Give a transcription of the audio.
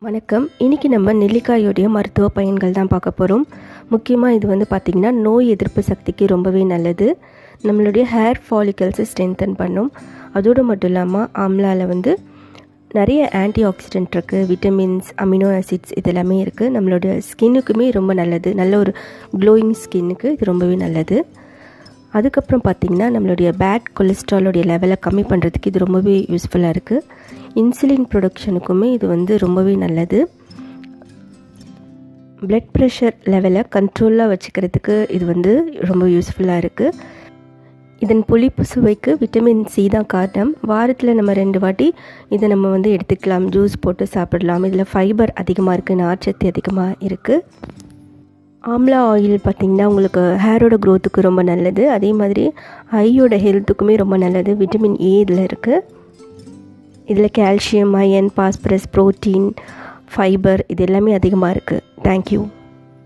வணக்கம். இன்றைக்கி நம்ம நெல்லிக்காயோடைய மருத்துவ பயன்கள் தான் பார்க்க போகிறோம். முக்கியமாக இது பார்த்திங்கன்னா நோய் எதிர்ப்பு சக்திக்கு ரொம்பவே நல்லது. நம்மளுடைய ஹேர் ஃபாலிகல்ஸை ஸ்ட்ரென்தன் பண்ணும். அதோடு மட்டும் இல்லாமல் ஆம்லாவில் நிறைய ஆன்டிஆக்சிடென்ட் இருக்குது, விட்டமின்ஸ், அமினோ ஆசிட்ஸ் இதெல்லாமே இருக்குது. நம்மளுடைய ஸ்கின்னுக்குமே ரொம்ப நல்லது. நல்ல ஒரு க்ளோயிங் ஸ்கின்னுக்கு இது ரொம்பவே நல்லது. அதுக்கப்புறம் பார்த்திங்கன்னா நம்மளுடைய பேட் கொலஸ்ட்ராலோடைய லெவலை கம்மி பண்ணுறதுக்கு இது ரொம்பவே யூஸ்ஃபுல்லாக இருக்குது. இன்சுலின் ப்ரொடக்ஷனுக்குமே இது ரொம்பவே நல்லது. பிளட் ப்ரெஷர் லெவலை கண்ட்ரோலாக வச்சுக்கிறதுக்கு இது ரொம்ப யூஸ்ஃபுல்லாக இருக்குது. இதன் புளிப்பு சுவைக்கு விட்டமின் சி தான் காரணம். வாரத்தில் நம்ம 2 வாட்டி இதை நம்ம எடுத்துக்கலாம். ஜூஸ் போட்டு சாப்பிடலாம். இதில் ஃபைபர் அதிகமாக இருக்குது, நார்ச்சத்து அதிகமாக இருக்குது. ஆம்லா ஆயில் பார்த்திங்கன்னா உங்களுக்கு ஹேரோட க்ரோத்துக்கு ரொம்ப நல்லது. அதே மாதிரி ஐயோட ஹெல்த்துக்குமே ரொம்ப நல்லது. விட்டமின் ஏ இதில் இருக்குது. இதில் calcium, iron, phosphorus, protein, fibre இது எல்லாமே அதிகமாக இருக்குது. தேங்க்யூ.